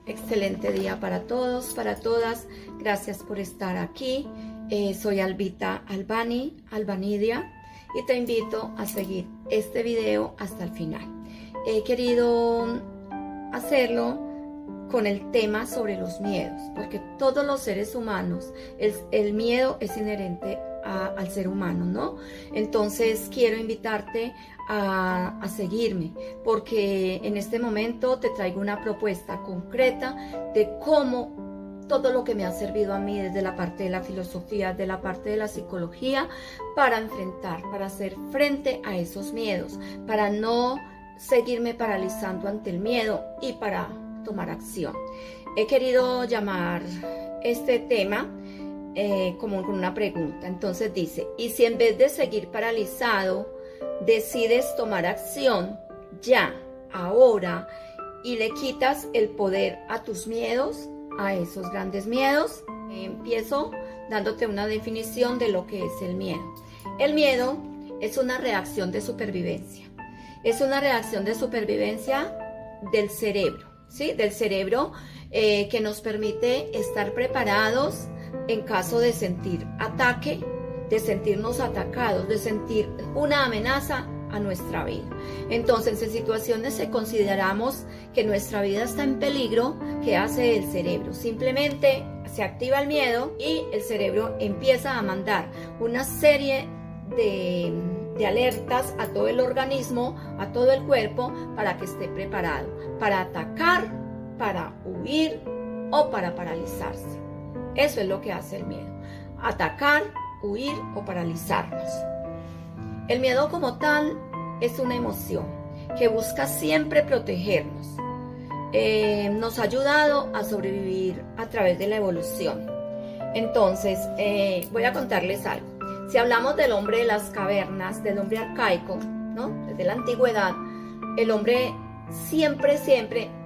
Excelente día para todos, para todas. Gracias por estar aquí. Soy Albita Albanidia, y te invito a seguir este video hasta el final. He querido hacerlo con el tema sobre los miedos, porque todos los seres humanos, el miedo es inherente al ser humano, ¿no? Entonces quiero invitarte a seguirme, porque en este momento te traigo una propuesta concreta de cómo todo lo que me ha servido a mí desde la parte de la filosofía, de la parte de la psicología, para enfrentar, para hacer frente a esos miedos, para no seguirme paralizando ante el miedo y para tomar acción. He querido llamar este tema como con una pregunta. Entonces dice: ¿y si en vez de seguir paralizado decides tomar acción ya, ahora, y le quitas el poder a tus miedos, a esos grandes miedos? Empiezo dándote una definición de lo que es el miedo. El miedo es una reacción de supervivencia. Es una reacción de supervivencia del cerebro, ¿sí? Del cerebro que nos permite estar preparados en caso de sentir ataque, de sentirnos atacados, de sentir una amenaza a nuestra vida. Entonces, en situaciones que consideramos que nuestra vida está en peligro, ¿qué hace el cerebro? Simplemente se activa el miedo y el cerebro empieza a mandar una serie de alertas a todo el organismo, a todo el cuerpo, para que esté preparado para atacar, para huir o para paralizarse. Eso es lo que hace el miedo: atacar, huir o paralizarnos. El miedo como tal es una emoción que busca siempre protegernos. Nos ha ayudado a sobrevivir a través de la evolución. Entonces, voy a contarles algo. Si hablamos del hombre de las cavernas, del hombre arcaico, ¿no? Desde la antigüedad, el hombre siempre,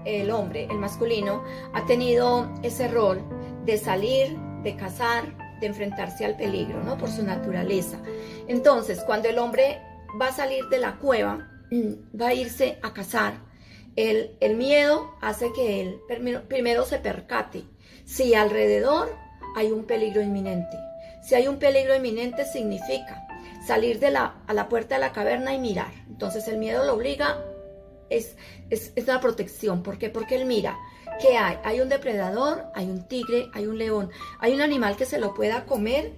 el hombre, el masculino, ha tenido ese rol de salir, de cazar, de enfrentarse al peligro, ¿no? Por su naturaleza. Entonces, cuando el hombre va a salir de la cueva, va a irse a cazar, el miedo hace que él primero se percate si alrededor hay un peligro inminente. Si hay un peligro inminente, significa salir a la puerta de la caverna y mirar. Entonces el miedo lo obliga, es una protección. ¿Por qué? Porque él mira. ¿Qué hay? Hay un depredador, hay un tigre, hay un león, hay un animal que se lo pueda comer.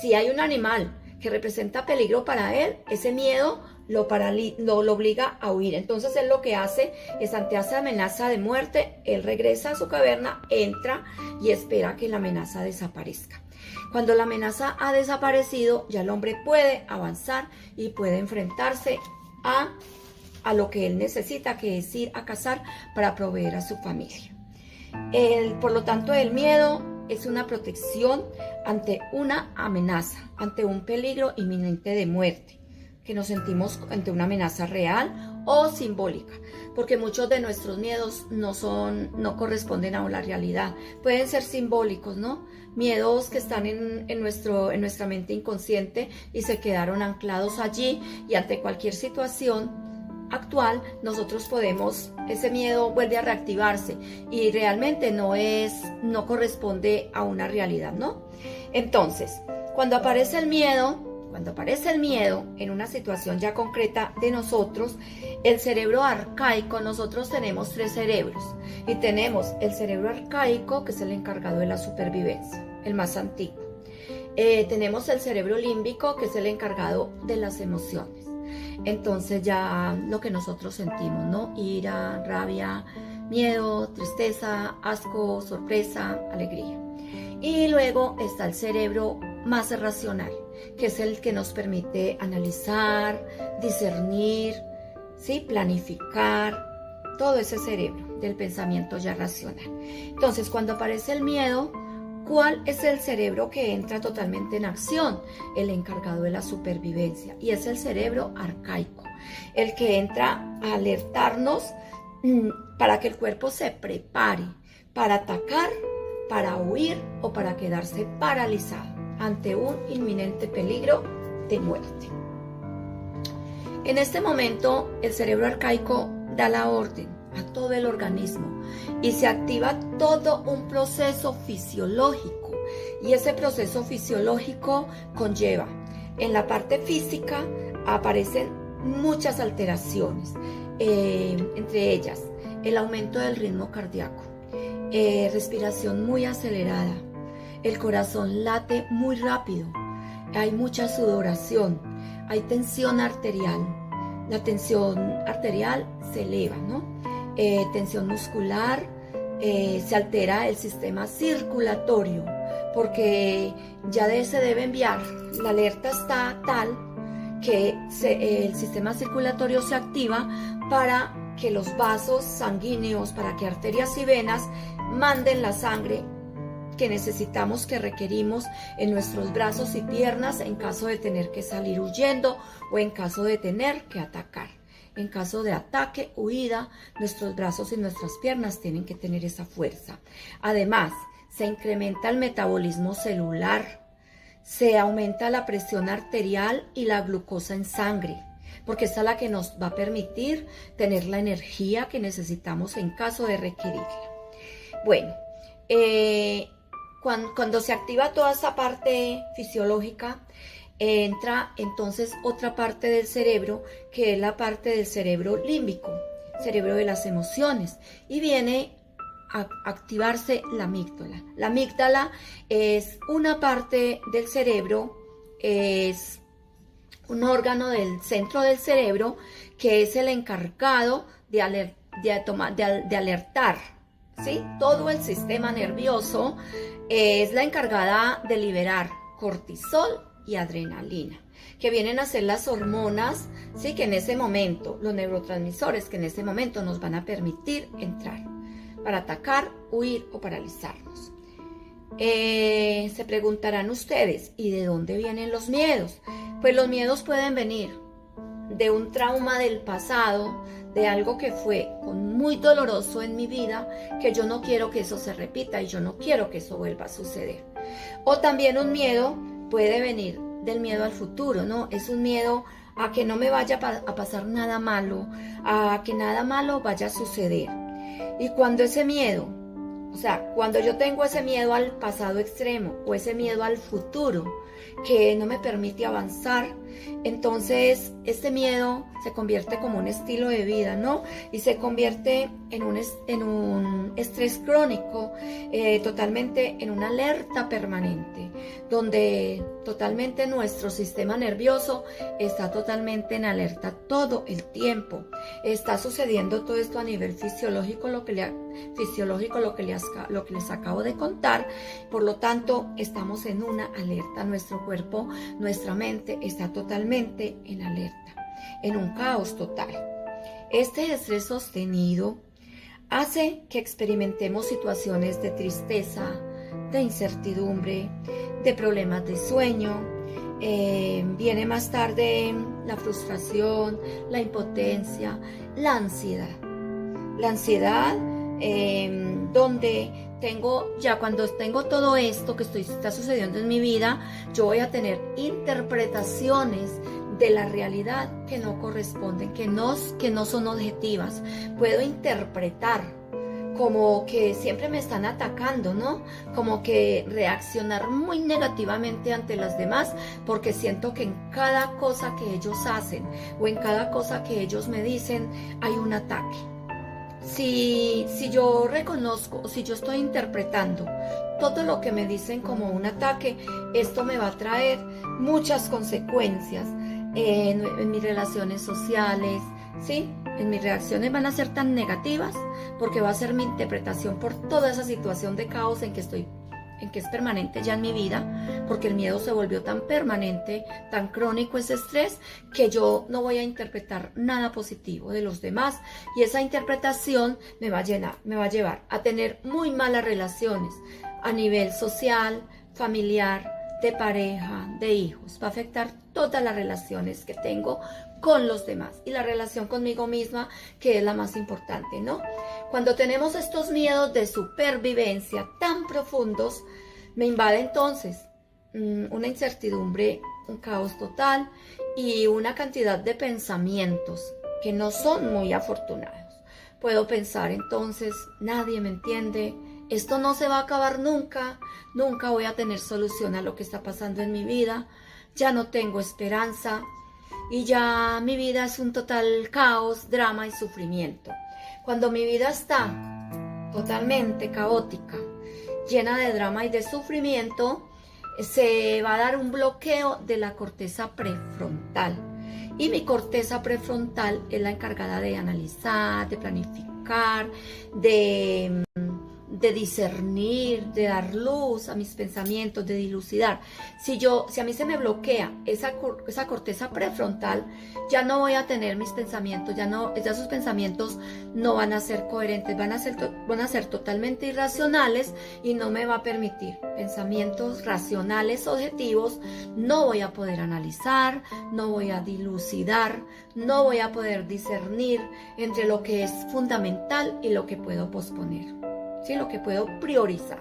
Si hay un animal que representa peligro para él, ese miedo lo obliga a huir. Entonces él lo que hace es, ante esa amenaza de muerte, él regresa a su caverna, entra y espera que la amenaza desaparezca. Cuando la amenaza ha desaparecido, ya el hombre puede avanzar y puede enfrentarse a lo que él necesita, que es ir a cazar para proveer a su familia. Por lo tanto, el miedo es una protección ante una amenaza, ante un peligro inminente de muerte, que nos sentimos ante una amenaza real o simbólica, porque muchos de nuestros miedos no corresponden a la realidad. Pueden ser simbólicos, ¿no? Miedos que están en nuestra mente inconsciente y se quedaron anclados allí, y ante cualquier situación actual, ese miedo vuelve a reactivarse y realmente no corresponde a una realidad, ¿no? Entonces, cuando aparece el miedo en una situación ya concreta de nosotros, el cerebro arcaico, nosotros tenemos 3 cerebros, y tenemos el cerebro arcaico, que es el encargado de la supervivencia, el más antiguo. Tenemos el cerebro límbico, que es el encargado de las emociones. Entonces ya lo que nosotros sentimos, ¿no? Ira, rabia, miedo, tristeza, asco, sorpresa, alegría. Y luego está el cerebro más racional, que es el que nos permite analizar, discernir, ¿sí? Planificar, todo ese cerebro del pensamiento ya racional. Entonces, cuando aparece el miedo, ¿cuál es el cerebro que entra totalmente en acción? El encargado de la supervivencia, y es el cerebro arcaico, el que entra a alertarnos para que el cuerpo se prepare para atacar, para huir o para quedarse paralizado ante un inminente peligro de muerte. En este momento, el cerebro arcaico da la orden a todo el organismo y se activa todo un proceso fisiológico. Y ese proceso fisiológico conlleva, en la parte física aparecen muchas alteraciones, entre ellas el aumento del ritmo cardíaco, respiración muy acelerada, el corazón late muy rápido, hay mucha sudoración, hay tensión arterial, la tensión arterial se eleva, ¿no? Tensión muscular, se altera el sistema circulatorio, porque ya se debe enviar, la alerta está tal que el sistema circulatorio se activa para que los vasos sanguíneos, para que arterias y venas manden la sangre que necesitamos, que requerimos en nuestros brazos y piernas en caso de tener que salir huyendo o en caso de tener que atacar. En caso de ataque, huida, nuestros brazos y nuestras piernas tienen que tener esa fuerza. Además, se incrementa el metabolismo celular, se aumenta la presión arterial y la glucosa en sangre, porque esta es la que nos va a permitir tener la energía que necesitamos en caso de requerirla. Bueno, cuando se activa toda esa parte fisiológica, entra entonces otra parte del cerebro, que es la parte del cerebro límbico, cerebro de las emociones, y viene a activarse la amígdala. La amígdala es una parte del cerebro, es un órgano del centro del cerebro que es el encargado de alertar, ¿sí? Todo el sistema nervioso, es la encargada de liberar cortisol y adrenalina, que vienen a ser las hormonas, ¿sí? Que en ese momento, los neurotransmisores que en ese momento nos van a permitir entrar para atacar, huir o paralizarnos. Se preguntarán ustedes, ¿y de dónde vienen los miedos? Pues los miedos pueden venir de un trauma del pasado, de algo que fue muy doloroso en mi vida, que yo no quiero que eso se repita y yo no quiero que eso vuelva a suceder. O también un miedo puede venir del miedo al futuro, ¿no? Es un miedo a que no me vaya a pasar nada malo, a que nada malo vaya a suceder. Y cuando ese miedo, o sea, cuando yo tengo ese miedo al pasado extremo o ese miedo al futuro que no me permite avanzar, entonces este miedo se convierte como un estilo de vida, ¿no? Y se convierte en un estrés crónico, totalmente en una alerta permanente, donde totalmente nuestro sistema nervioso está totalmente en alerta todo el tiempo. Está sucediendo todo esto a nivel fisiológico, lo que les acabo de contar. Por lo tanto, estamos en una alerta. Nuestro cuerpo, nuestra mente está totalmente en alerta, en un caos total. Este estrés sostenido hace que experimentemos situaciones de tristeza, de incertidumbre, de problemas de sueño. Viene más tarde la frustración, la impotencia, la ansiedad. La ansiedad, donde cuando tengo todo esto que está sucediendo en mi vida, yo voy a tener interpretaciones de la realidad que no corresponden, que no son objetivas. Puedo interpretar como que siempre me están atacando, ¿no? Como que reaccionar muy negativamente ante las demás, porque siento que en cada cosa que ellos hacen o en cada cosa que ellos me dicen hay un ataque. Si yo reconozco o si yo estoy interpretando todo lo que me dicen como un ataque, esto me va a traer muchas consecuencias en mis relaciones sociales, ¿sí? En mis reacciones van a ser tan negativas porque va a ser mi interpretación por toda esa situación de caos en que es permanente ya en mi vida, porque el miedo se volvió tan permanente, tan crónico ese estrés, que yo no voy a interpretar nada positivo de los demás, y esa interpretación me va a llevar a tener muy malas relaciones a nivel social, familiar, de pareja, de hijos. Va a afectar todas las relaciones que tengo con los demás y la relación conmigo misma, que es la más importante, ¿no? Cuando tenemos estos miedos de supervivencia tan profundos, me invade entonces una incertidumbre, un caos total y una cantidad de pensamientos que no son muy afortunados. puedo pensar entonces, nadie me entiende, esto no se va a acabar nunca, nunca voy a tener solución a lo que está pasando en mi vida, ya no tengo esperanza y ya mi vida es un total caos, drama y sufrimiento. Cuando mi vida está totalmente caótica, llena de drama y de sufrimiento, se va a dar un bloqueo de la corteza prefrontal. Y mi corteza prefrontal es la encargada de analizar, de planificar, de discernir, de dar luz a mis pensamientos, de dilucidar. Si a mí se me bloquea esa corteza prefrontal, ya no voy a tener mis pensamientos, ya esos pensamientos no van a ser coherentes, van a ser totalmente irracionales y no me va a permitir pensamientos racionales, objetivos. No voy a poder analizar, no voy a dilucidar, no voy a poder discernir entre lo que es fundamental y lo que puedo posponer. ¿Sí? Lo que puedo priorizar.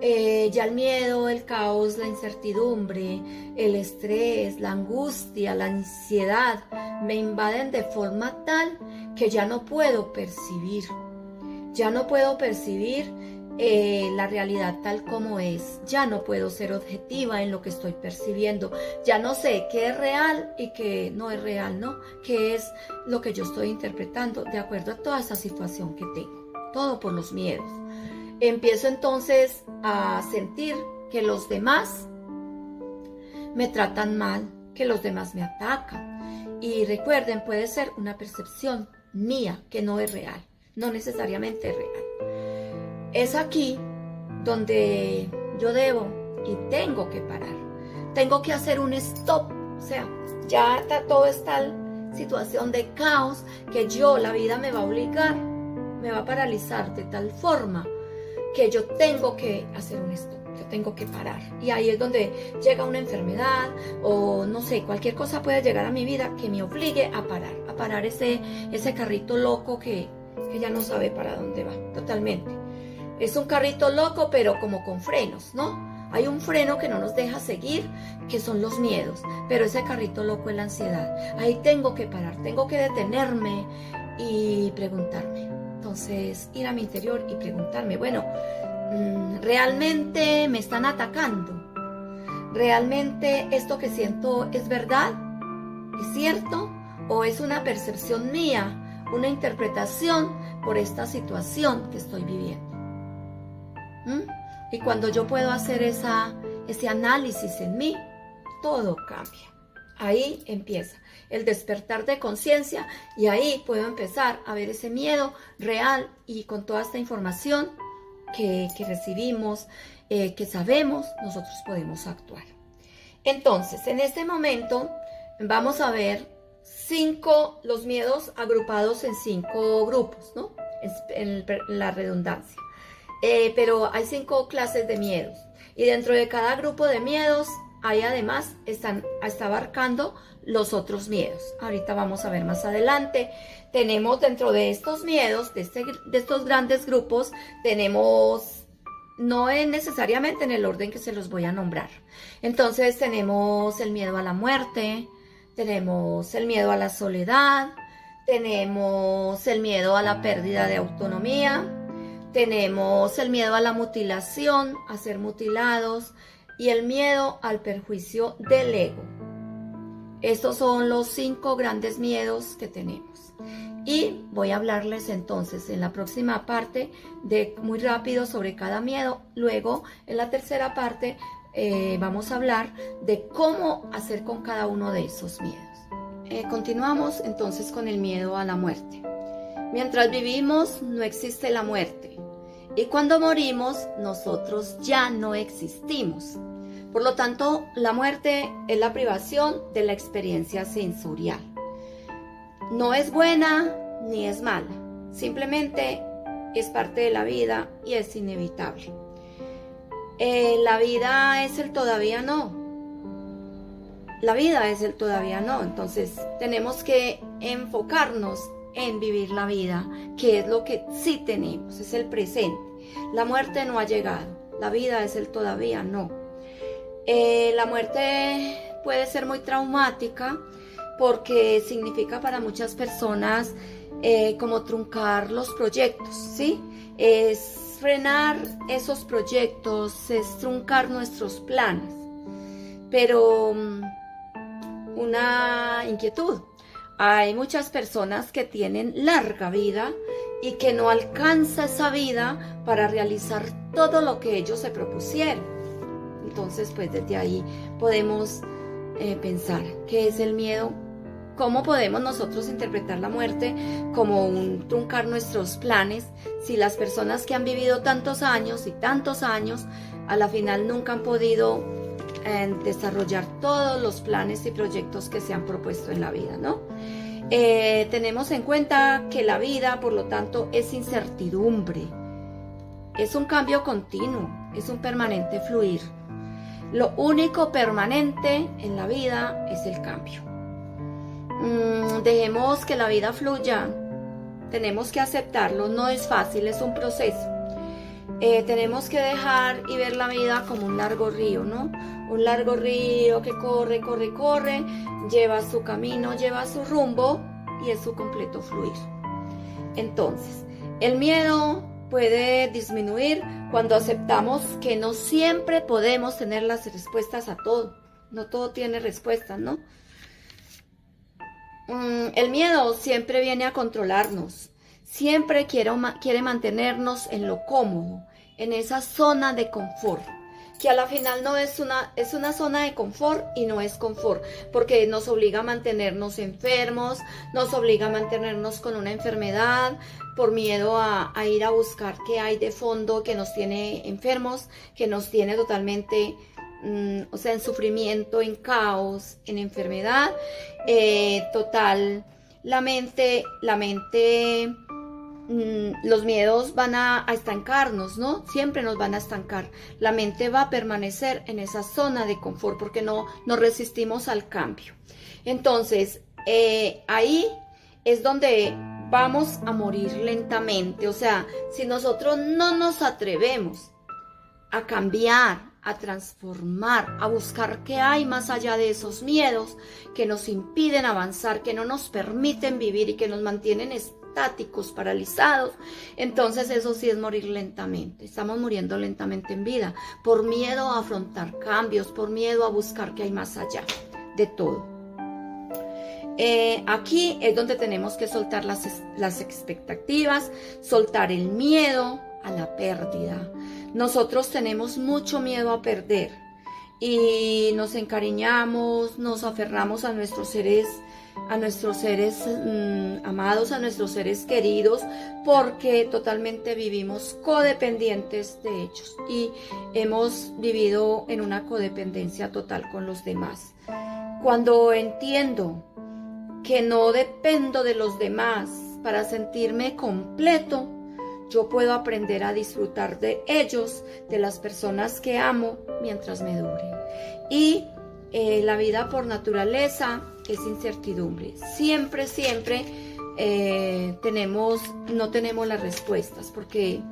Ya el miedo, el caos, la incertidumbre, el estrés, la angustia, la ansiedad me invaden de forma tal que ya no puedo percibir. Ya no puedo percibir la realidad tal como es. Ya no puedo ser objetiva en lo que estoy percibiendo. Ya no sé qué es real y qué no es real, ¿no? Qué es lo que yo estoy interpretando de acuerdo a toda esa situación que tengo. Todo por los miedos. Empiezo entonces a sentir que los demás me tratan mal, que los demás me atacan. Y recuerden, puede ser una percepción mía que no es real, no necesariamente es real. Es aquí donde yo debo y tengo que parar. Tengo que hacer un stop. O sea, ya todo está en situación de caos que la vida me va a obligar, me va a paralizar de tal forma que yo tengo que hacer un stop, yo tengo que parar. Y ahí es donde llega una enfermedad o no sé, cualquier cosa puede llegar a mi vida que me obligue a parar ese carrito loco que ya no sabe para dónde va, totalmente. Es un carrito loco, pero como con frenos, ¿no? Hay un freno que no nos deja seguir, que son los miedos, pero ese carrito loco es la ansiedad. Ahí tengo que parar, tengo que detenerme y preguntarme. Entonces, ir a mi interior y preguntarme, bueno, ¿realmente me están atacando? ¿Realmente esto que siento es verdad? ¿Es cierto? ¿O es una percepción mía, una interpretación por esta situación que estoy viviendo? Y cuando yo puedo hacer ese análisis en mí, todo cambia. Ahí empieza el despertar de conciencia y ahí puedo empezar a ver ese miedo real y con toda esta información que recibimos, que sabemos, nosotros podemos actuar. Entonces, en este momento vamos a ver los miedos agrupados en 5 grupos, ¿no? En la redundancia. Pero hay 5 clases de miedos y dentro de cada grupo de miedos ahí además está abarcando los otros miedos. Ahorita vamos a ver más adelante. Tenemos dentro de estos miedos, de estos grandes grupos, tenemos, no es necesariamente en el orden que se los voy a nombrar. Entonces tenemos el miedo a la muerte, tenemos el miedo a la soledad, tenemos el miedo a la pérdida de autonomía, tenemos el miedo a la mutilación, a ser mutilados, y el miedo al perjuicio del ego. Estos son los 5 grandes miedos que tenemos. Y voy a hablarles entonces en la próxima parte muy rápido sobre cada miedo. Luego, en la tercera parte, vamos a hablar de cómo hacer con cada uno de esos miedos. Continuamos entonces con el miedo a la muerte. Mientras vivimos, no existe la muerte. Y cuando morimos, nosotros ya no existimos. Por lo tanto, la muerte es la privación de la experiencia sensorial. No es buena ni es mala. Simplemente es parte de la vida y es inevitable. La vida es el todavía no. La vida es el todavía no. Entonces, tenemos que enfocarnos en vivir la vida, que es lo que sí tenemos, es el presente. La muerte no ha llegado, la vida es el todavía no. La muerte puede ser muy traumática porque significa para muchas personas como truncar los proyectos, ¿sí? Es frenar esos proyectos, es truncar nuestros planes. Pero una inquietud. Hay muchas personas que tienen larga vida y que no alcanza esa vida para realizar todo lo que ellos se propusieron. Entonces, pues desde ahí podemos pensar qué es el miedo, cómo podemos nosotros interpretar la muerte como un truncar nuestros planes, si las personas que han vivido tantos años y tantos años, a la final nunca han podido desarrollar todos los planes y proyectos que se han propuesto en la vida, ¿no? Tenemos en cuenta que la vida, por lo tanto, es incertidumbre, es un cambio continuo, es un permanente fluir. Lo único permanente en la vida es el cambio. Dejemos que la vida fluya, tenemos que aceptarlo, no es fácil, es un proceso. Tenemos que dejar y ver la vida como un largo río, ¿no? Un largo río que corre, corre, corre, lleva su camino, lleva su rumbo y es su completo fluir. Entonces, el miedo puede disminuir cuando aceptamos que no siempre podemos tener las respuestas a todo. No todo tiene respuestas, ¿no? El miedo siempre viene a controlarnos. Siempre quiere mantenernos en lo cómodo, en esa zona de confort, que a la final no es una zona de confort y no es confort, porque nos obliga a mantenernos enfermos, nos obliga a mantenernos con una enfermedad, por miedo a ir a buscar qué hay de fondo que nos tiene enfermos, que nos tiene totalmente, o sea, en sufrimiento, en caos, en enfermedad total. La mente, los miedos van a estancarnos, ¿no? Siempre nos van a estancar. La mente va a permanecer en esa zona de confort porque no resistimos al cambio. Entonces, ahí es donde vamos a morir lentamente. O sea, si nosotros no nos atrevemos a cambiar, a transformar, a buscar qué hay más allá de esos miedos que nos impiden avanzar, que no nos permiten vivir y que nos mantienen estáticos, paralizados, entonces eso sí es morir lentamente. Estamos muriendo lentamente en vida por miedo a afrontar cambios, por miedo a buscar qué hay más allá de todo. Aquí es donde tenemos que soltar las expectativas, soltar el miedo a la pérdida. Nosotros tenemos mucho miedo a perder y nos encariñamos, nos aferramos a nuestros seres amados, a nuestros seres queridos, porque totalmente vivimos codependientes de ellos y hemos vivido en una codependencia total con los demás. Cuando entiendo que no dependo de los demás para sentirme completo, yo puedo aprender a disfrutar de ellos, de las personas que amo, mientras me dure. Y la vida por naturaleza es incertidumbre. Siempre no tenemos las respuestas, porque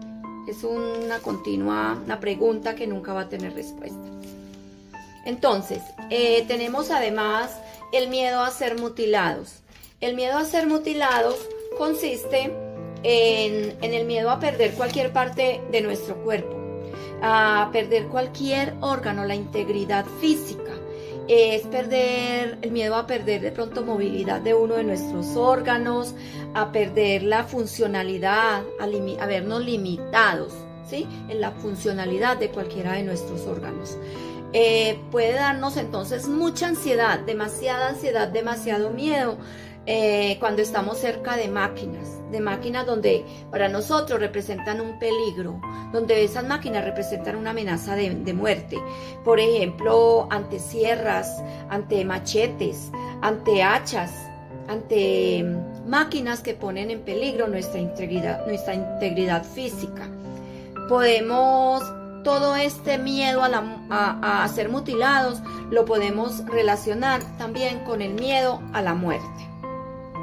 es una pregunta que nunca va a tener respuesta. Entonces, tenemos además el miedo a ser mutilados. El miedo a ser mutilados consiste en el miedo a perder cualquier parte de nuestro cuerpo, a perder cualquier órgano, la integridad física. Es el miedo a perder de pronto movilidad de uno de nuestros órganos, a perder la funcionalidad, a vernos limitados, ¿sí?, en la funcionalidad de cualquiera de nuestros órganos. Puede darnos entonces mucha ansiedad, demasiado miedo cuando estamos cerca de máquinas donde para nosotros representan un peligro, donde esas máquinas representan una amenaza de muerte. Por ejemplo, ante sierras, ante machetes, ante hachas, ante máquinas que ponen en peligro nuestra integridad física. Todo este miedo a ser mutilados lo podemos relacionar también con el miedo a la muerte,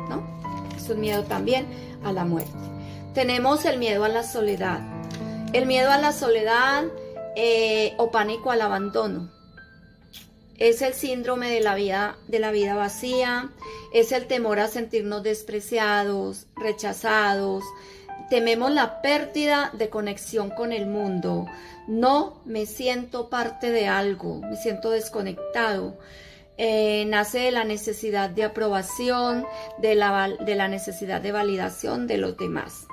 ¿no? Es un miedo también a la muerte. Tenemos el miedo a la soledad. El miedo a la soledad o pánico al abandono. Es el síndrome de la vida vacía, es el temor a sentirnos despreciados, rechazados. Tememos la pérdida de conexión con el mundo. No me siento parte de algo, me siento desconectado. Nace de la necesidad de aprobación, de la necesidad de validación de los demás.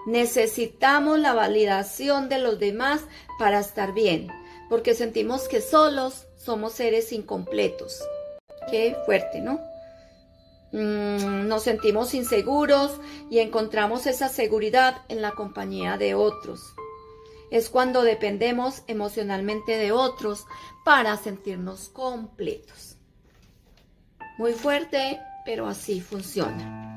Necesitamos la validación de los demás para estar bien, porque sentimos que solos somos seres incompletos. Qué fuerte, ¿no? Nos sentimos inseguros y encontramos esa seguridad en la compañía de otros. Es cuando dependemos emocionalmente de otros para sentirnos completos. Muy fuerte, pero así funciona.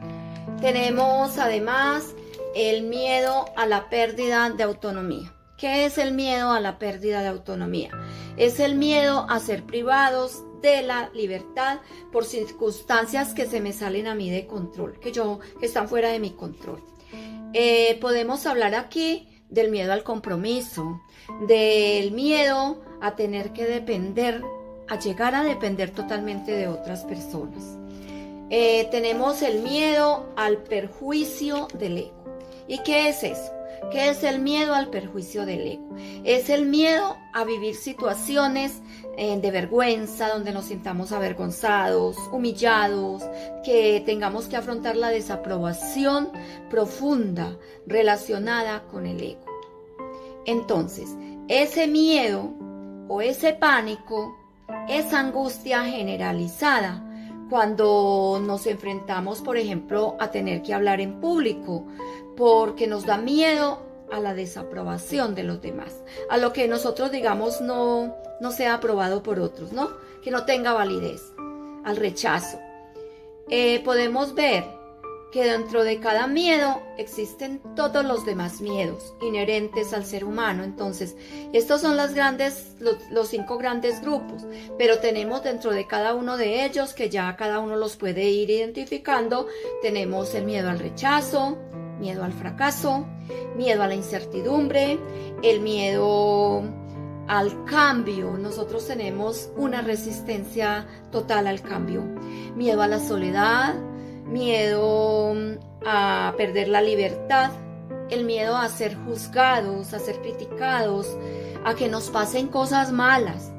Tenemos además el miedo a la pérdida de autonomía. ¿Qué es el miedo a la pérdida de autonomía? Es el miedo a ser privados de la libertad por circunstancias que se me salen a mí de control, que están fuera de mi control. Podemos hablar aquí del miedo al compromiso, del miedo a tener que depender, a llegar a depender totalmente de otras personas. Tenemos el miedo al perjuicio del ego. ¿Y qué es eso? ¿Qué es el miedo al perjuicio del ego? Es el miedo a vivir situaciones de vergüenza, donde nos sintamos avergonzados, humillados, que tengamos que afrontar la desaprobación profunda relacionada con el ego. Entonces, ese miedo o ese pánico, esa angustia generalizada, cuando nos enfrentamos, por ejemplo, a tener que hablar en público, porque nos da miedo a la desaprobación de los demás, a lo que nosotros digamos no sea aprobado por otros, ¿no? Que no tenga validez, al rechazo. Podemos ver que dentro de cada miedo existen todos los demás miedos inherentes al ser humano. Entonces, estos son los 5 grandes grupos, pero tenemos dentro de cada uno de ellos, que ya cada uno los puede ir identificando, tenemos el miedo al rechazo, miedo al fracaso, miedo a la incertidumbre, el miedo al cambio. Nosotros tenemos una resistencia total al cambio, miedo a la soledad, miedo a perder la libertad, el miedo a ser juzgados, a ser criticados, a que nos pasen cosas malas,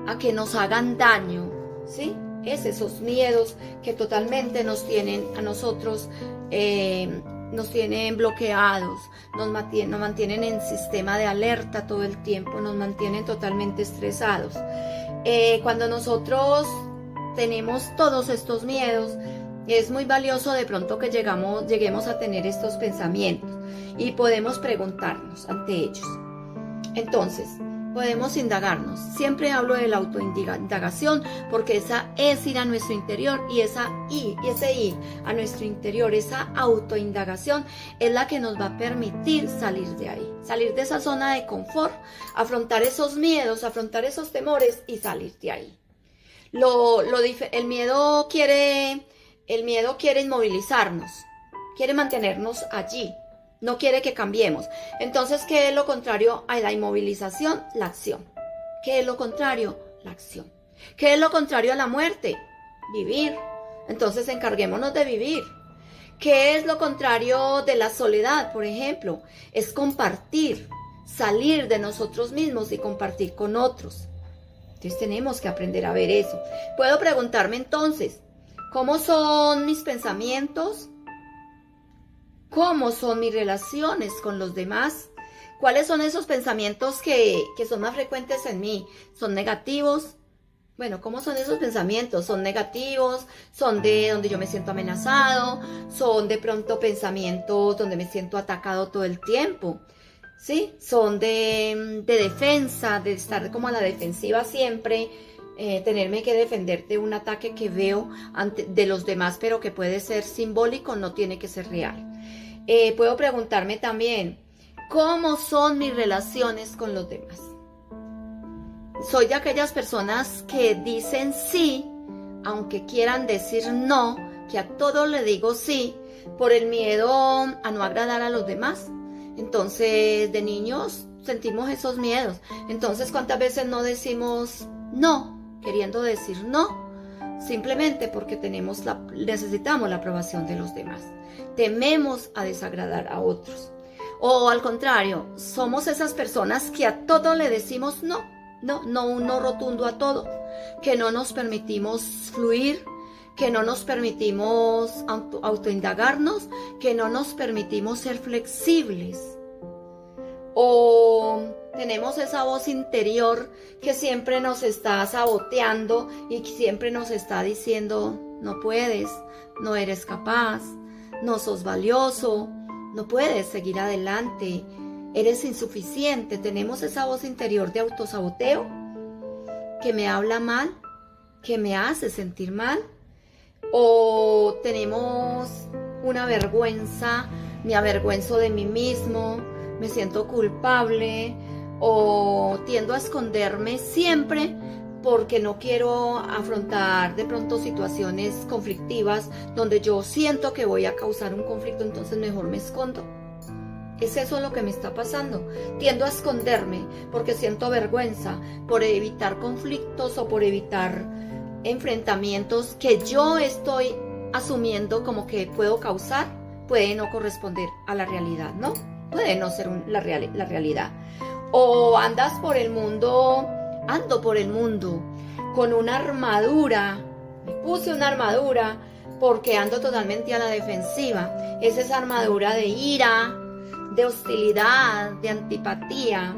a que nos hagan daño, ¿sí? Esos miedos que totalmente nos tienen a nosotros, nos tienen bloqueados, nos mantienen en sistema de alerta todo el tiempo, nos mantienen totalmente estresados. Cuando nosotros tenemos todos estos miedos, es muy valioso de pronto que lleguemos a tener estos pensamientos y podemos preguntarnos ante ellos. Entonces, podemos indagarnos. Siempre hablo de la autoindagación porque esa es ir a nuestro interior y ese ir a nuestro interior, esa autoindagación es la que nos va a permitir salir de ahí, salir de esa zona de confort, afrontar esos miedos, afrontar esos temores y salir de ahí. El miedo quiere inmovilizarnos, quiere mantenernos allí, no quiere que cambiemos. Entonces, ¿qué es lo contrario a la inmovilización? La acción. ¿Qué es lo contrario? La acción. ¿Qué es lo contrario a la muerte? Vivir. Entonces, encarguémonos de vivir. ¿Qué es lo contrario de la soledad, por ejemplo? Es compartir, salir de nosotros mismos y compartir con otros. Entonces, tenemos que aprender a ver eso. Puedo preguntarme entonces, ¿cómo son mis pensamientos? ¿Cómo son mis relaciones con los demás? ¿Cuáles son esos pensamientos que son más frecuentes en mí? ¿Son negativos? Bueno, ¿cómo son esos pensamientos? ¿Son negativos? ¿Son de donde yo me siento amenazado? ¿Son de pronto pensamientos donde me siento atacado todo el tiempo? ¿Sí? ¿Son de defensa, de estar como a la defensiva siempre? Tenerme que defender de un ataque que veo de los demás, pero que puede ser simbólico, no tiene que ser real. Puedo preguntarme también, ¿cómo son mis relaciones con los demás? Soy de aquellas personas que dicen sí, aunque quieran decir no, que a todo le digo sí, por el miedo a no agradar a los demás. Entonces, de niños sentimos esos miedos. Entonces, ¿cuántas veces no decimos no? queriendo decir no, simplemente porque necesitamos la aprobación de los demás. Tememos a desagradar a otros. O al contrario, somos esas personas que a todo le decimos no, un no rotundo a todo, que no nos permitimos fluir, que no nos permitimos autoindagarnos, que no nos permitimos ser flexibles. O tenemos esa voz interior que siempre nos está saboteando y que siempre nos está diciendo: no puedes, no eres capaz, no sos valioso, no puedes seguir adelante, eres insuficiente. Tenemos esa voz interior de autosaboteo que me habla mal, que me hace sentir mal. O tenemos una vergüenza, me avergüenzo de mí mismo, me siento culpable, o tiendo a esconderme siempre porque no quiero afrontar de pronto situaciones conflictivas donde yo siento que voy a causar un conflicto, entonces mejor me escondo. Es eso lo que me está pasando. Tiendo a esconderme porque siento vergüenza por evitar conflictos o por evitar enfrentamientos que yo estoy asumiendo como que puedo causar. Puede no corresponder a la realidad, ¿no? Puede no ser la realidad. O ando por el mundo con una armadura. Me puse una armadura porque ando totalmente a la defensiva. Es esa armadura de ira, de hostilidad, de antipatía,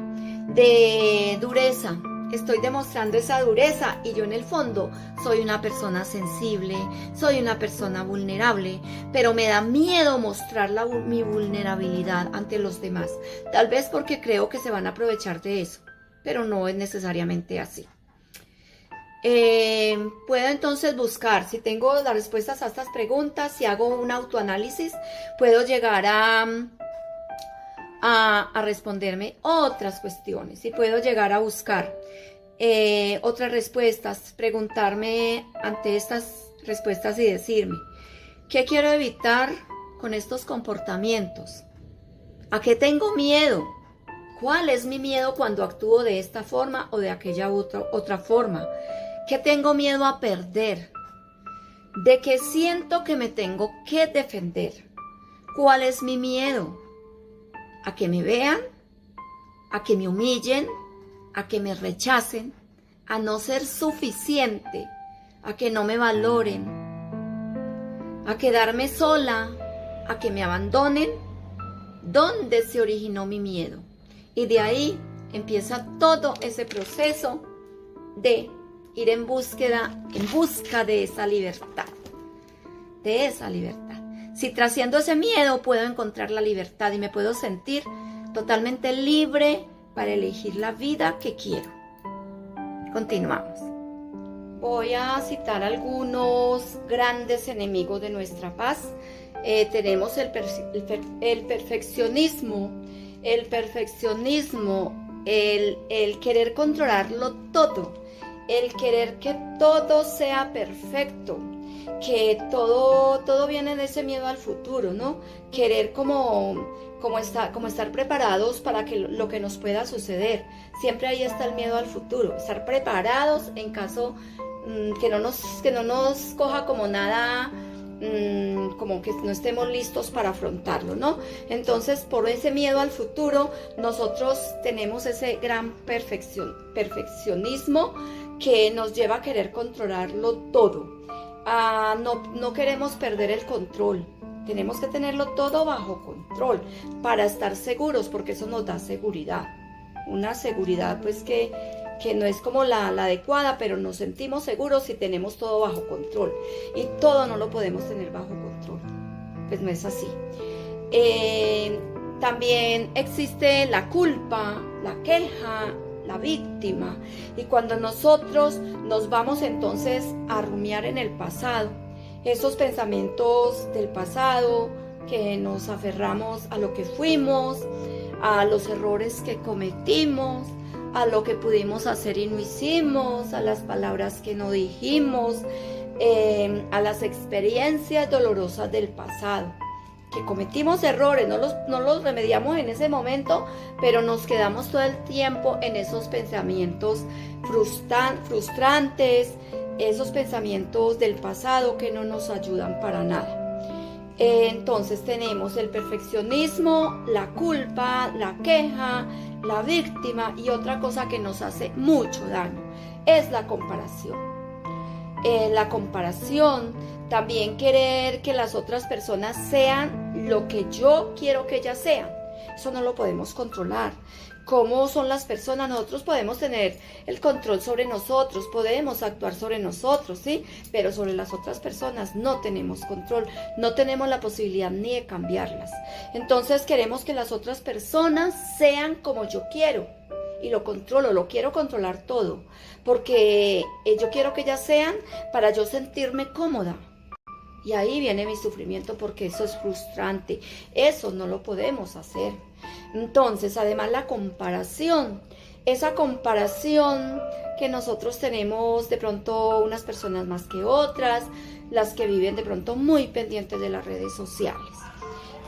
de dureza. Estoy demostrando esa dureza y yo en el fondo soy una persona sensible, soy una persona vulnerable, pero me da miedo mostrar mi vulnerabilidad ante los demás. Tal vez porque creo que se van a aprovechar de eso, pero no es necesariamente así. Puedo entonces buscar, si tengo las respuestas a estas preguntas, si hago un autoanálisis, puedo llegar a responderme otras cuestiones y puedo llegar a buscar otras respuestas, preguntarme ante estas respuestas y decirme: ¿qué quiero evitar con estos comportamientos? ¿A qué tengo miedo? ¿Cuál es mi miedo cuando actúo de esta forma o de aquella otra forma? ¿Qué tengo miedo a perder? ¿De qué siento que me tengo que defender? ¿Cuál es mi miedo? ¿A que me vean? ¿A que me humillen? ¿A que me rechacen? ¿A no ser suficiente? ¿A que no me valoren? ¿A quedarme sola? ¿A que me abandonen? ¿Dónde se originó mi miedo? Y de ahí empieza todo ese proceso de ir en busca de esa libertad. De esa libertad. Si trasciendo ese miedo puedo encontrar la libertad y me puedo sentir totalmente libre para elegir la vida que quiero. Continuamos. Voy a citar algunos grandes enemigos de nuestra paz. Tenemos el perfeccionismo, el querer controlarlo todo, el querer que todo sea perfecto, que todo viene de ese miedo al futuro, ¿no? Querer como estar preparados para lo que nos pueda suceder. Siempre ahí está el miedo al futuro, estar preparados en caso que no nos coja como nada, como que no estemos listos para afrontarlo, ¿no? Entonces, por ese miedo al futuro, nosotros tenemos ese gran perfeccionismo que nos lleva a querer controlarlo todo. No queremos perder el control. Tenemos que tenerlo todo bajo control para estar seguros, porque eso nos da seguridad. Una seguridad pues que no es como la adecuada, pero nos sentimos seguros si tenemos todo bajo control. Y todo no lo podemos tener bajo control. Pues no es así. También existe la culpa, la queja, la víctima. Y cuando nosotros nos vamos entonces a rumiar en el pasado, esos pensamientos del pasado, que nos aferramos a lo que fuimos, a los errores que cometimos, a lo que pudimos hacer y no hicimos, a las palabras que no dijimos, a las experiencias dolorosas del pasado. que cometimos errores, no los remediamos en ese momento, pero nos quedamos todo el tiempo en esos pensamientos frustrantes, esos pensamientos del pasado que no nos ayudan para nada. Entonces tenemos el perfeccionismo, la culpa, la queja, la víctima, y otra cosa que nos hace mucho daño es la comparación. La comparación, también querer que las otras personas sean lo que yo quiero que ellas sean. Eso no lo podemos controlar. ¿Cómo son las personas? Nosotros podemos tener el control sobre nosotros, podemos actuar sobre nosotros, ¿sí? Pero sobre las otras personas no tenemos control, no tenemos la posibilidad ni de cambiarlas. Entonces queremos que las otras personas sean como yo quiero y lo controlo, lo quiero controlar todo, porque yo quiero que ellas sean para yo sentirme cómoda. Y ahí viene mi sufrimiento, porque eso es frustrante. Eso no lo podemos hacer. Entonces, además la comparación, esa comparación que nosotros tenemos de pronto unas personas más que otras, las que viven de pronto muy pendientes de las redes sociales.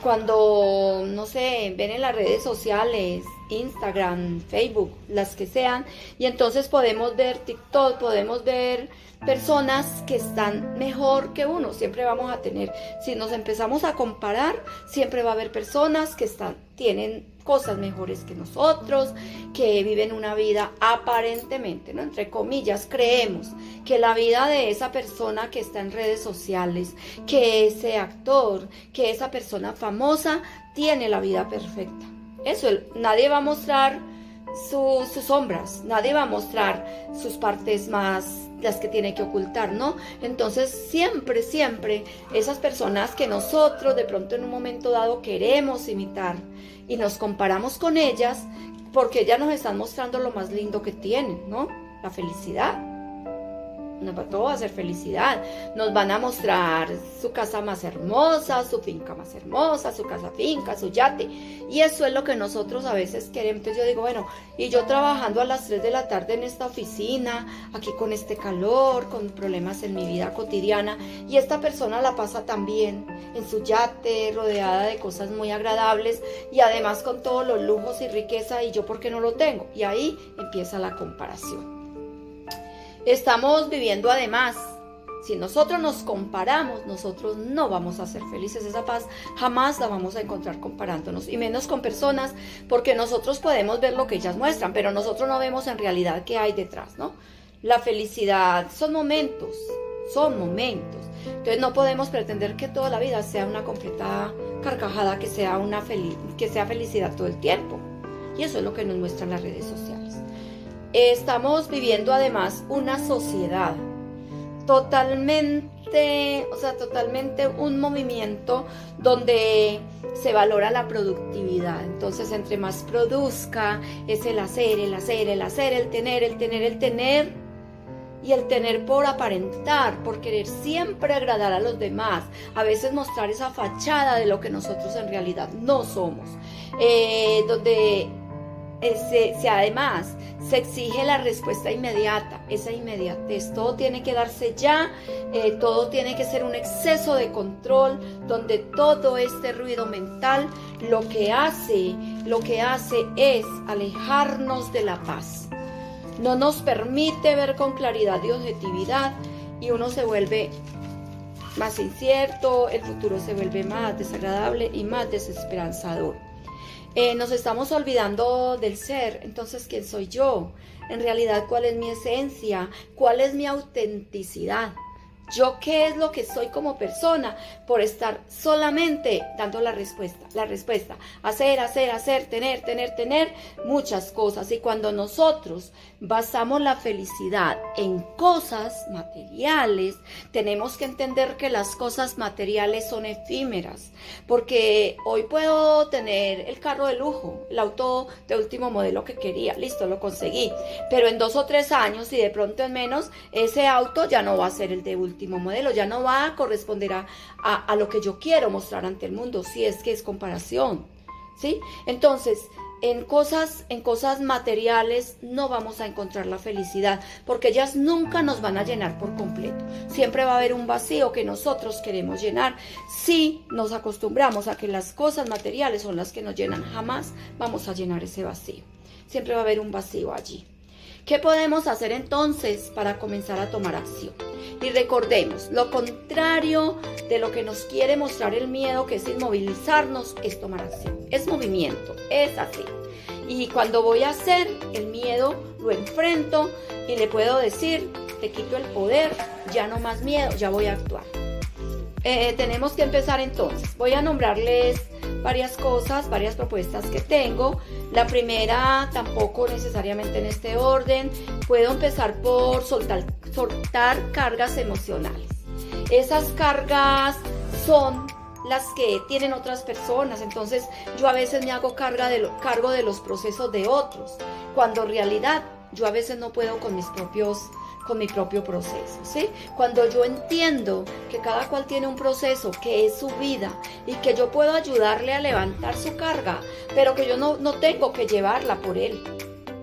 Cuando, no sé, ven en las redes sociales, Instagram, Facebook, las que sean, y entonces podemos ver TikTok, podemos ver personas que están mejor que uno. Siempre vamos a tener, si nos empezamos a comparar, siempre va a haber personas que tienen cosas mejores que nosotros, que viven una vida aparentemente, ¿no? Entre comillas, creemos que la vida de esa persona que está en redes sociales, que ese actor, que esa persona famosa tiene la vida perfecta. Eso, nadie va a mostrar sus sombras, nadie va a mostrar sus partes más, las que tiene que ocultar, ¿no? Entonces siempre esas personas que nosotros de pronto en un momento dado queremos imitar y nos comparamos con ellas, porque ellas nos están mostrando lo más lindo que tienen, ¿no? La felicidad. Todo va a ser felicidad. Nos van a mostrar su casa más hermosa, su finca más hermosa, su casa finca, su yate. Y eso es lo que nosotros a veces queremos. Entonces yo digo, bueno, y yo trabajando a las 3 de la tarde en esta oficina, aquí con este calor, con problemas en mi vida cotidiana, y esta persona la pasa también en su yate, rodeada de cosas muy agradables, y además con todos los lujos y riqueza, y yo ¿por qué no lo tengo? Y ahí empieza la comparación. Estamos viviendo además, si nosotros nos comparamos, nosotros no vamos a ser felices. Esa paz jamás la vamos a encontrar comparándonos, y menos con personas, porque nosotros podemos ver lo que ellas muestran, pero nosotros no vemos en realidad qué hay detrás, ¿no? La felicidad son momentos. Entonces no podemos pretender que toda la vida sea una completa carcajada, que sea felicidad todo el tiempo. Y eso es lo que nos muestran las redes sociales. Estamos viviendo además una sociedad totalmente un movimiento donde se valora la productividad. Entonces, entre más produzca, es el hacer, el tener, y el tener por aparentar, por querer siempre agradar a los demás, a veces mostrar esa fachada de lo que nosotros en realidad no somos, donde además se exige la respuesta inmediata, esa inmediatez, todo tiene que darse ya, todo tiene que ser un exceso de control, donde todo este ruido mental lo que hace es alejarnos de la paz, no nos permite ver con claridad y objetividad, y uno se vuelve más incierto, el futuro se vuelve más desagradable y más desesperanzador. Nos estamos olvidando del ser. Entonces, ¿quién soy yo? En realidad, ¿cuál es mi esencia? ¿Cuál es mi autenticidad? ¿Yo qué es lo que soy como persona? Por estar solamente dando la respuesta. Hacer, tener, muchas cosas. Y cuando nosotros basamos la felicidad en cosas materiales, tenemos que entender que las cosas materiales son efímeras. Porque hoy puedo tener el carro de lujo, el auto de último modelo que quería, listo, lo conseguí. Pero en 2 o 3 años, y de pronto en menos, ese auto ya no va a ser el de último modelo, ya no va a corresponder a lo que yo quiero mostrar ante el mundo, si es que es comparación, ¿sí? Entonces, en cosas materiales no vamos a encontrar la felicidad, porque ellas nunca nos van a llenar por completo. Siempre va a haber un vacío que nosotros queremos llenar. Si nos acostumbramos a que las cosas materiales son las que nos llenan, jamás vamos a llenar ese vacío. Siempre va a haber un vacío allí. ¿Qué podemos hacer entonces para comenzar a tomar acción? Y recordemos, lo contrario de lo que nos quiere mostrar el miedo, que es inmovilizarnos, es tomar acción, es movimiento, es así. Y cuando voy a hacer, el miedo lo enfrento y le puedo decir, te quito el poder, ya no más miedo, ya voy a actuar. Tenemos que empezar entonces. Voy a nombrarles varias cosas, varias propuestas que tengo. La primera, tampoco necesariamente en este orden, puedo empezar por soltar cargas emocionales. Esas cargas son las que tienen otras personas, entonces yo a veces me hago cargo de los procesos de otros, cuando en realidad yo a veces no puedo con mi propio proceso, ¿sí? Cuando yo entiendo que cada cual tiene un proceso que es su vida y que yo puedo ayudarle a levantar su carga, pero que yo no tengo que llevarla por él.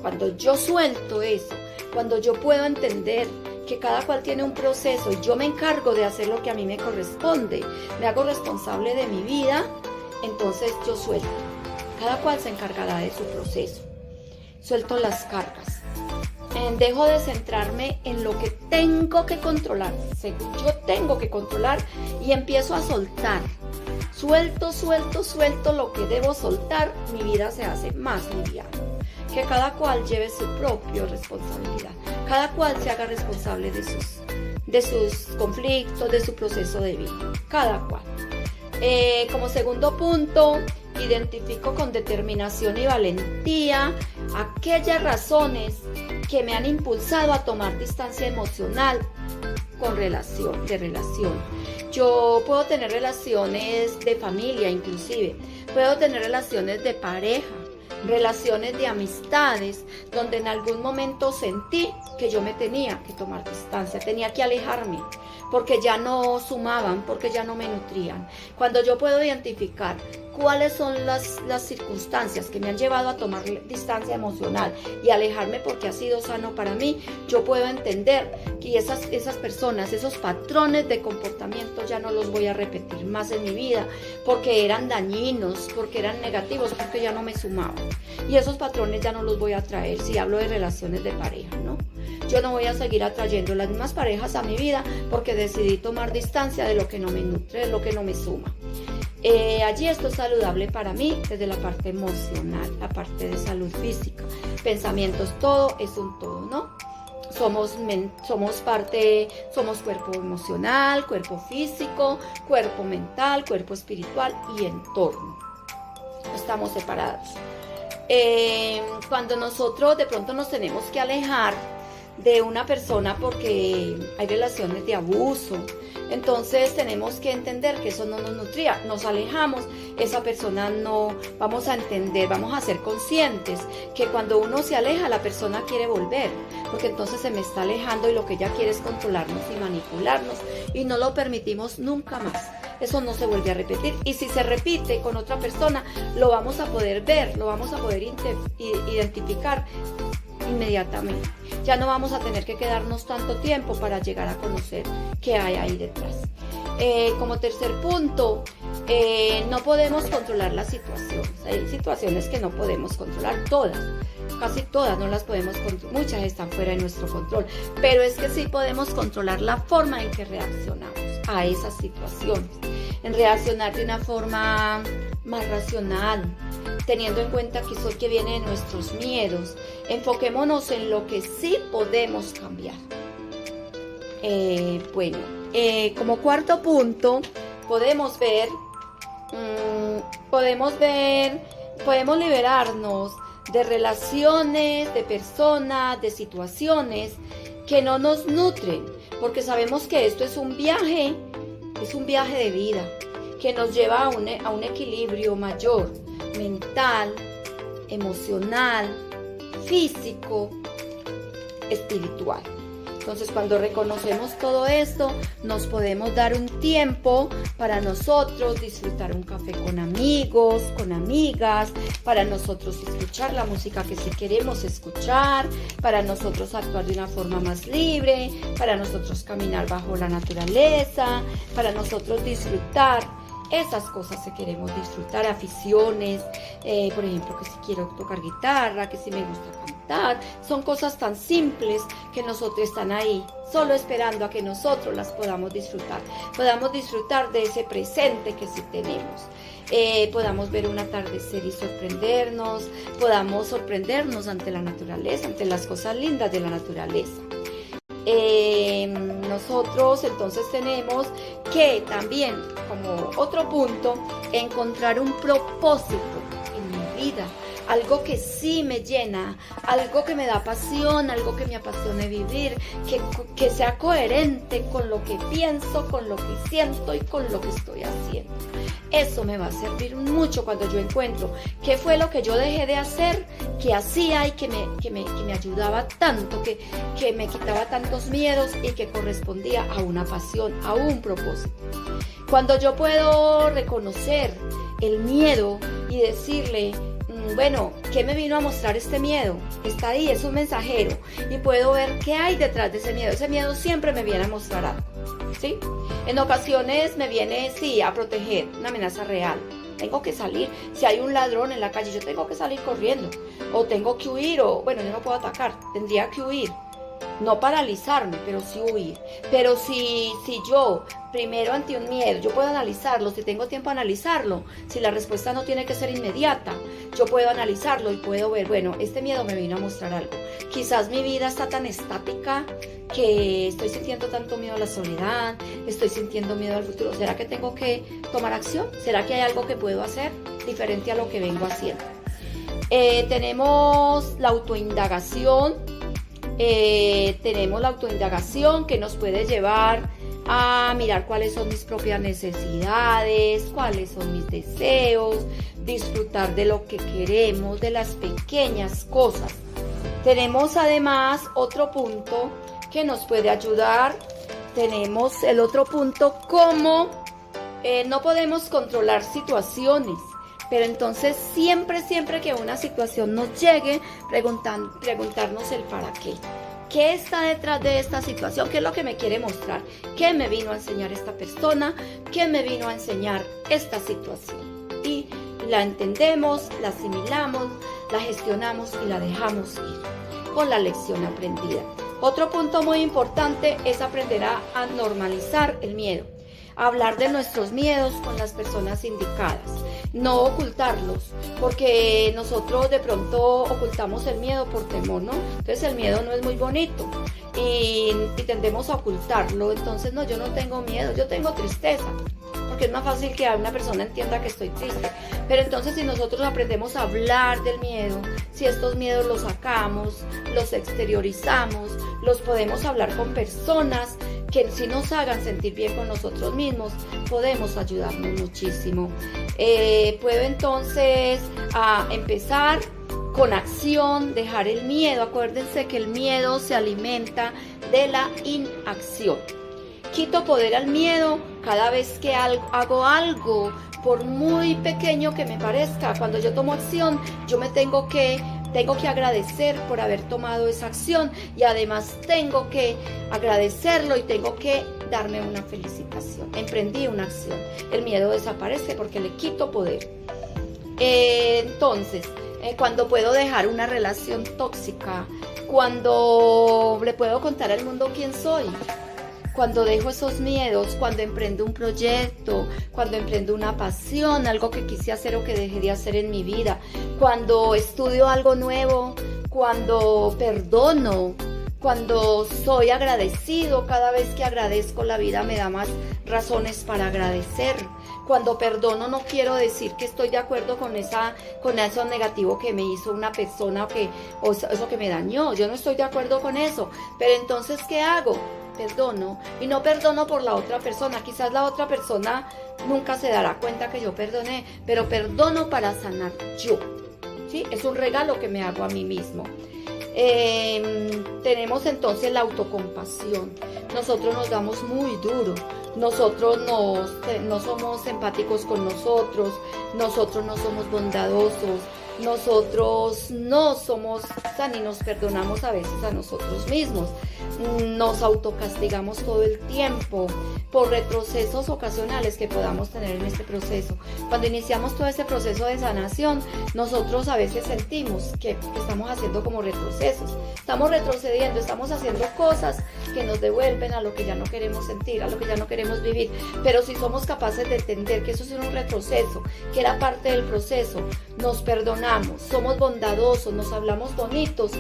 Cuando yo suelto eso, cuando yo puedo entender que cada cual tiene un proceso y yo me encargo de hacer lo que a mí me corresponde, me hago responsable de mi vida, entonces yo suelto. Cada cual se encargará de su proceso. Suelto las cargas. Dejo de centrarme en lo que tengo que controlar. Yo tengo que controlar y empiezo a soltar. Suelto lo que debo soltar. Mi vida se hace más liviana. Que cada cual lleve su propia responsabilidad. Cada cual se haga responsable de sus conflictos, de su proceso de vida. Cada cual. Como segundo punto, identifico con determinación y valentía aquellas razones que me han impulsado a tomar distancia emocional de relación. Yo puedo tener relaciones de familia inclusive, puedo tener relaciones de pareja, relaciones de amistades, donde en algún momento sentí que yo me tenía que tomar distancia, tenía que alejarme, porque ya no sumaban, porque ya no me nutrían. Cuando yo puedo identificar cuáles son las circunstancias que me han llevado a tomar distancia emocional y alejarme porque ha sido sano para mí, yo puedo entender que esas personas, esos patrones de comportamiento ya no los voy a repetir más en mi vida, porque eran dañinos, porque eran negativos, porque ya no me sumaban. Y esos patrones ya no los voy a traer si hablo de relaciones de pareja, ¿no? Yo no voy a seguir atrayendo las mismas parejas a mi vida porque decidí tomar distancia de lo que no me nutre, de lo que no me suma. Allí esto es saludable para mí desde la parte emocional, la parte de salud física, pensamientos, todo es un todo, ¿no? Somos cuerpo emocional, cuerpo físico, cuerpo mental, cuerpo espiritual y entorno. Estamos separados. Cuando nosotros de pronto nos tenemos que alejar de una persona porque hay relaciones de abuso, entonces tenemos que entender que eso no nos nutría, nos alejamos, esa persona no, vamos a entender, vamos a ser conscientes que cuando uno se aleja la persona quiere volver, porque entonces se me está alejando y lo que ella quiere es controlarnos y manipularnos y no lo permitimos nunca más. Eso no se vuelve a repetir y si se repite con otra persona lo vamos a poder ver, lo vamos a poder identificar inmediatamente. Ya no vamos a tener que quedarnos tanto tiempo para llegar a conocer qué hay ahí detrás. Como tercer punto, no podemos controlar las situaciones. Hay situaciones que no podemos controlar, todas, casi todas no las podemos controlar, muchas están fuera de nuestro control, pero es que sí podemos controlar la forma en que reaccionamos a esas situaciones, en reaccionar de una forma más racional, teniendo en cuenta que eso que viene de nuestros miedos. Enfoquémonos en lo que sí podemos cambiar. Como cuarto punto, podemos liberarnos de relaciones, de personas, de situaciones que no nos nutren, porque sabemos que esto es un viaje de vida, que nos lleva a un equilibrio mayor, mental, emocional, físico, espiritual. Entonces, cuando reconocemos todo esto, nos podemos dar un tiempo para nosotros disfrutar un café con amigos, con amigas, para nosotros escuchar la música que sí queremos escuchar, para nosotros actuar de una forma más libre, para nosotros caminar bajo la naturaleza, para nosotros disfrutar esas cosas que queremos disfrutar, aficiones, por ejemplo, que si quiero tocar guitarra, que si me gusta cantar, son cosas tan simples que nosotros están ahí, solo esperando a que nosotros las podamos disfrutar de ese presente que sí tenemos. Podamos ver un atardecer y sorprendernos, podamos sorprendernos ante la naturaleza, ante las cosas lindas de la naturaleza. Nosotros entonces tenemos que también, como otro punto, encontrar un propósito en mi vida, algo que sí me llena, algo que me da pasión, algo que me apasione vivir, que sea coherente con lo que pienso, con lo que siento y con lo que estoy haciendo. Eso me va a servir mucho cuando yo encuentro qué fue lo que yo dejé de hacer, que hacía y que me ayudaba tanto, que me quitaba tantos miedos y que correspondía a una pasión, a un propósito. Cuando yo puedo reconocer el miedo y decirle, bueno, ¿qué me vino a mostrar este miedo? Está ahí, es un mensajero y puedo ver qué hay detrás de ese miedo. Ese miedo siempre me viene a mostrar algo, ¿sí? En ocasiones me viene, sí, a proteger, una amenaza real. Tengo que salir, si hay un ladrón en la calle, yo tengo que salir corriendo. O tengo que huir, o bueno, yo no puedo atacar, tendría que huir. No paralizarme, pero sí huir. Pero si yo, primero ante un miedo, yo puedo analizarlo, si tengo tiempo a analizarlo, si la respuesta no tiene que ser inmediata, yo puedo analizarlo y puedo ver, bueno, este miedo me vino a mostrar algo. Quizás mi vida está tan estática que estoy sintiendo tanto miedo a la soledad, estoy sintiendo miedo al futuro. ¿Será que tengo que tomar acción? ¿Será que hay algo que puedo hacer diferente a lo que vengo haciendo? Tenemos la autoindagación. Tenemos la autoindagación que nos puede llevar a mirar cuáles son mis propias necesidades, cuáles son mis deseos, disfrutar de lo que queremos, de las pequeñas cosas. Tenemos además otro punto que nos puede ayudar. Tenemos el otro punto, como no podemos controlar situaciones. Pero entonces siempre que una situación nos llegue, preguntarnos el para qué. ¿Qué está detrás de esta situación? ¿Qué es lo que me quiere mostrar? ¿Qué me vino a enseñar esta persona? ¿Qué me vino a enseñar esta situación? Y la entendemos, la asimilamos, la gestionamos y la dejamos ir con la lección aprendida. Otro punto muy importante es aprender a normalizar el miedo. Hablar de nuestros miedos con las personas indicadas, no ocultarlos, porque nosotros de pronto ocultamos el miedo por temor, ¿no? Entonces el miedo no es muy bonito y tendemos a ocultarlo. Entonces no, yo no tengo miedo, yo tengo tristeza, porque es más fácil que una persona entienda que estoy triste. Pero entonces si nosotros aprendemos a hablar del miedo, si estos miedos los sacamos, los exteriorizamos, los podemos hablar con personas que si nos hagan sentir bien con nosotros mismos, podemos ayudarnos muchísimo. Puedo entonces empezar con acción, dejar el miedo. Acuérdense que el miedo se alimenta de la inacción. Quito poder al miedo cada vez que hago algo, por muy pequeño que me parezca. Cuando yo tomo acción, yo me tengo que agradecer por haber tomado esa acción y además tengo que agradecerlo y tengo que darme una felicitación. Emprendí una acción. El miedo desaparece porque le quito poder. Entonces, cuando puedo dejar una relación tóxica, cuando le puedo contar al mundo quién soy, cuando dejo esos miedos, cuando emprendo un proyecto, cuando emprendo una pasión, algo que quise hacer o que dejé de hacer en mi vida, cuando estudio algo nuevo, cuando perdono, cuando soy agradecido. Cada vez que agradezco, la vida me da más razones para agradecer. Cuando perdono, no quiero decir que estoy de acuerdo con eso negativo que me hizo una persona o eso que me dañó. Yo no estoy de acuerdo con eso. Pero entonces, ¿qué hago? Perdono, y no perdono por la otra persona. Quizás la otra persona nunca se dará cuenta que yo perdoné, pero perdono para sanar yo, ¿sí? Es un regalo que me hago a mí mismo. Tenemos entonces la autocompasión. Nosotros nos damos muy duro. Nosotros no somos empáticos con nosotros. Nosotros no somos bondadosos. Nosotros no somos, o sea, ni nos perdonamos a veces a nosotros mismos. Nos autocastigamos todo el tiempo por retrocesos ocasionales que podamos tener en este proceso. Cuando iniciamos todo este proceso de sanación, nosotros a veces sentimos que estamos haciendo como retrocesos. Estamos retrocediendo, estamos haciendo cosas que nos devuelven a lo que ya no queremos sentir, a lo que ya no queremos vivir. Pero si somos capaces de entender que eso es un retroceso, que era parte del proceso, nos perdonamos, somos bondadosos, nos hablamos bonitos,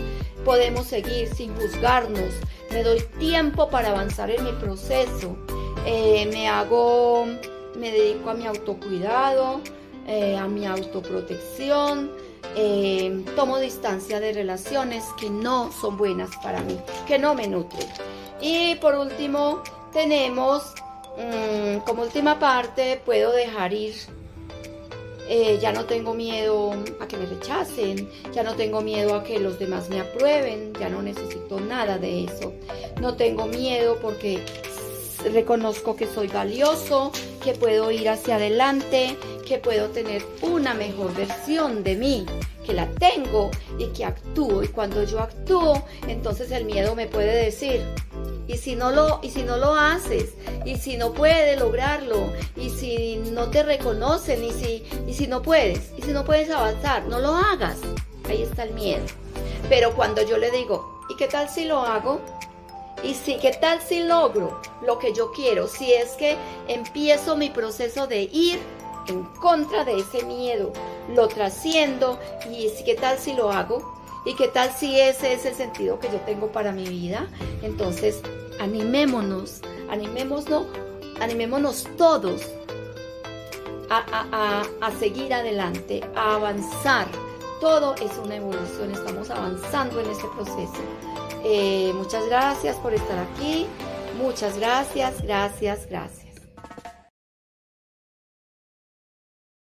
podemos seguir sin juzgarnos. Me doy tiempo para avanzar en mi proceso. Me dedico a mi autocuidado, a mi autoprotección. Tomo distancia de relaciones que no son buenas para mí, que no me nutren. Y por último, tenemos como última parte, puedo dejar ir. Ya no tengo miedo a que me rechacen, ya no tengo miedo a que los demás me aprueben, ya no necesito nada de eso. No tengo miedo porque reconozco que soy valioso, que puedo ir hacia adelante, que puedo tener una mejor versión de mí, que la tengo y que actúo. Y cuando yo actúo, entonces el miedo me puede decir: ¿y si no lo haces? ¿Y si no puedes lograrlo? ¿Y si no te reconocen? ¿Y si no puedes? ¿Y si no puedes avanzar? No lo hagas. Ahí está el miedo. Pero cuando yo le digo: ¿y qué tal si lo hago? ¿Y qué tal si logro lo que yo quiero? Si es que empiezo mi proceso de ir en contra de ese miedo, lo trasciendo, y qué tal si lo hago, y qué tal si ese es el sentido que yo tengo para mi vida. Entonces animémonos todos a seguir adelante, a avanzar. Todo es una evolución, estamos avanzando en este proceso. Muchas gracias por estar aquí, muchas gracias.